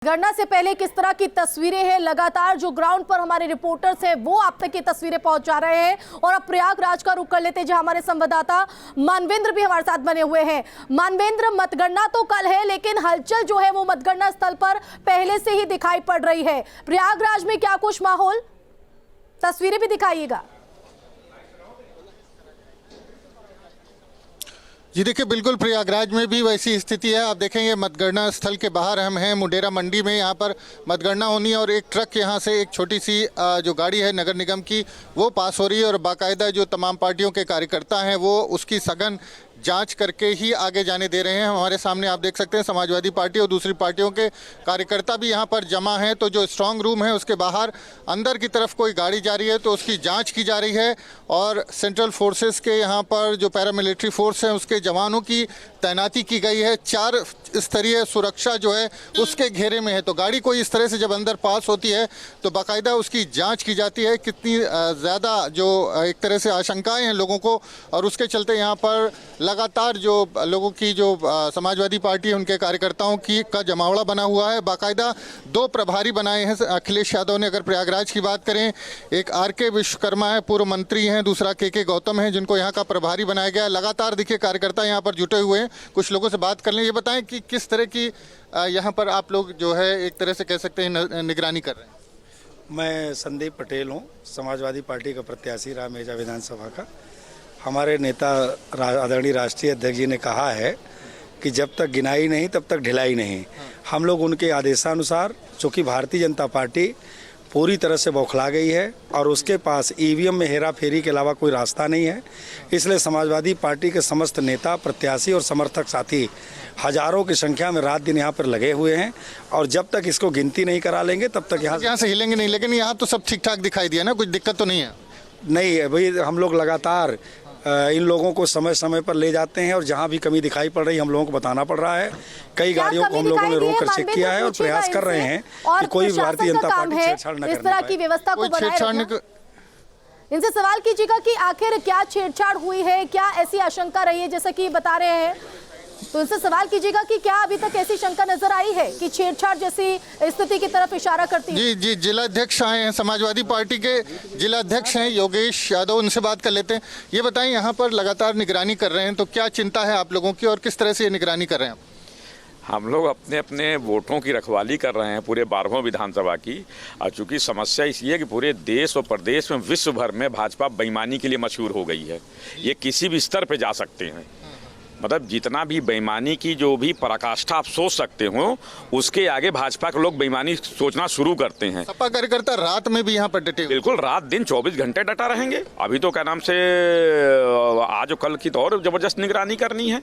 गणना से पहले किस तरह की तस्वीरें हैं, लगातार जो ग्राउंड पर हमारे रिपोर्टर्स हैं वो आप तक की तस्वीरें पहुंचा रहे हैं। और अब प्रयागराज का रुख कर लेते हैं जहां हमारे संवाददाता मानवेंद्र भी हमारे साथ बने हुए हैं। मानवेंद्र, मतगणना तो कल है लेकिन हलचल जो है वो मतगणना स्थल पर पहले से ही दिखाई पड़ रही है। प्रयागराज में क्या कुछ माहौल, तस्वीरें भी दिखाइएगा। जी देखिए, बिल्कुल प्रयागराज में भी वैसी स्थिति है। आप देखेंगे मतगणना स्थल के बाहर हम हैं, मुंडेरा मंडी में। यहाँ पर मतगणना होनी है और एक ट्रक यहाँ से, एक छोटी सी जो गाड़ी है नगर निगम की, वो पास हो रही है और बाकायदा जो तमाम पार्टियों के कार्यकर्ता हैं वो उसकी सघन जांच करके ही आगे जाने दे रहे हैं। हमारे सामने आप देख सकते हैं समाजवादी पार्टी और दूसरी पार्टियों के कार्यकर्ता भी यहाँ पर जमा हैं। तो जो स्ट्रांग रूम है उसके बाहर अंदर की तरफ कोई गाड़ी जा रही है तो उसकी जांच की जा रही है। और सेंट्रल फोर्सेस के यहाँ पर जो पैरामिलिट्री फोर्स हैं उसके जवानों की तैनाती की गई है। 4 स्तरीय सुरक्षा जो है उसके घेरे में है। तो गाड़ी कोई इस तरह से जब अंदर पास होती है तो बाकायदा उसकी जाँच की जाती है, कितनी ज़्यादा जो एक तरह से आशंकाएँ हैं लोगों को। और उसके चलते यहाँ पर लगातार जो लोगों की जो समाजवादी पार्टी है उनके कार्यकर्ताओं की का जमावड़ा बना हुआ है। बाकायदा 2 प्रभारी बनाए हैं अखिलेश यादव ने। अगर प्रयागराज की बात करें, एक आर.के. विश्वकर्मा है, पूर्व मंत्री हैं, दूसरा के गौतम है जिनको यहाँ का प्रभारी बनाया गया है। लगातार देखिए कार्यकर्ता यहाँ पर जुटे हुए हैं। कुछ लोगों से बात कर लें। ये बताएं कि किस तरह की यहाँ पर आप लोग जो है एक तरह से कह सकते हैं निगरानी कर रहे हैं। मैं संदीप पटेल हूँ, समाजवादी पार्टी का प्रत्याशी रहा मेजा विधानसभा का। हमारे नेता आदरणीय राष्ट्रीय अध्यक्ष जी ने कहा है कि जब तक गिनाई नहीं तब तक ढिलाई नहीं। हम लोग उनके आदेशानुसार, चूँकि भारतीय जनता पार्टी पूरी तरह से बौखला गई है और उसके पास ईवीएम में हेरा फेरी के अलावा कोई रास्ता नहीं है, इसलिए समाजवादी पार्टी के समस्त नेता, प्रत्याशी और समर्थक साथी हजारों की संख्या में रात दिन यहाँ पर लगे हुए हैं। और जब तक इसको गिनती नहीं करा लेंगे तब तक यहाँ से हिलेंगे नहीं। लेकिन यहाँ तो सब ठीक ठाक दिखाई दिया ना, कुछ दिक्कत तो नहीं है? नहीं है भाई, हम लोग लगातार इन लोगों को समय समय पर ले जाते हैं और जहां भी कमी दिखाई पड़ रही है हम लोगों को बताना पड़ रहा है। कई गाड़ियों को हम लोगों ने रोक कर चेक किया है और प्रयास कर रहे हैं कि कोई भारतीय जनता पार्टी छेड़छाड़ न इस तरह की व्यवस्था को बनाए रखना। इनसे सवाल कीजिएगा कि आखिर क्या छेड़छाड़ हुई है, क्या ऐसी आशंका रही है जैसा कि बता रहे हैं। तो इनसे सवाल कीजिएगा कि क्या अभी तक ऐसी शंका नजर आई है कि छेड़छाड़ जैसी स्थिति की तरफ इशारा करती है। जी, जिलाध्यक्ष आए हैं, समाजवादी पार्टी के जिलाध्यक्ष हैं योगेश यादव, उनसे बात कर लेते हैं। ये बताएं, यहाँ पर लगातार निगरानी कर रहे हैं तो क्या चिंता है आप लोगों की और किस तरह से ये निगरानी कर रहे हैं? हम लोग अपने अपने वोटों की रखवाली कर रहे हैं पूरे 12वें विधानसभा की। और चूंकि समस्या इसलिए कि पूरे देश और प्रदेश में, विश्व भर में भाजपा बेईमानी के लिए मशहूर हो गई है। ये किसी भी स्तर पे जा सकते हैं, मतलब जितना भी बेईमानी की जो भी पराकाष्ठा आप सोच सकते हो उसके आगे भाजपा के लोग बेईमानी सोचना शुरू करते हैं। सपा कार्यकर्ता रात में भी यहाँ पर डटे? बिल्कुल, रात दिन 24 घंटे डटा रहेंगे। अभी तो क्या नाम से आज कल की तो और जबरदस्त निगरानी करनी है।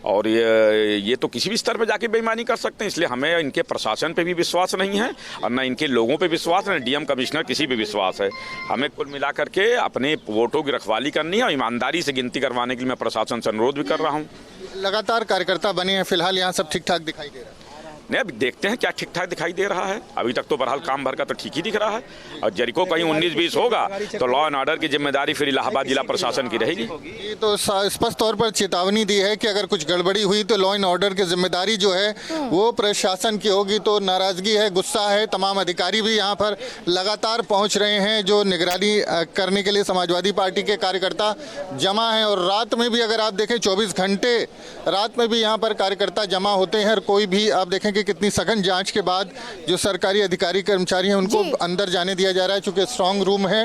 और ये तो किसी भी स्तर पे जाके बेईमानी कर सकते हैं, इसलिए हमें इनके प्रशासन पे भी विश्वास नहीं है और न इनके लोगों पे विश्वास है, न डीएम कमिश्नर किसी पे विश्वास है। हमें कुल मिला करके अपने वोटों की रखवाली करनी है और ईमानदारी से गिनती करवाने के लिए मैं प्रशासन से अनुरोध भी कर रहा हूँ। लगातार कार्यकर्ता बने हैं, फिलहाल यहाँ सब ठीक ठाक दिखाई दे रहा है? नहीं, अब देखते हैं क्या ठीक ठाक दिखाई दे रहा है। अभी तक तो बहरहाल काम भर का तो ठीक ही दिख रहा है। और जरिको कहीं 19-20 होगा तो लॉ एंड ऑर्डर की जिम्मेदारी फिर इलाहाबाद जिला प्रशासन की रहेगी। ये तो स्पष्ट तौर पर चेतावनी दी है कि अगर कुछ गड़बड़ी हुई तो लॉ एंड ऑर्डर की जिम्मेदारी जो है वो प्रशासन की होगी। तो नाराजगी है, गुस्सा है। तमाम अधिकारी भी यहाँ पर लगातार पहुँच रहे हैं जो निगरानी करने के लिए समाजवादी पार्टी के कार्यकर्ता जमा हैं। और रात में भी अगर आप देखें 24 घंटे रात में भी यहाँ पर कार्यकर्ता जमा होते हैं। और कोई भी आप देखें कि कितनी सघन जांच के बाद जो सरकारी अधिकारी कर्मचारी हैं उनको अंदर जाने दिया जा रहा है, चूंकि स्ट्रांग रूम है।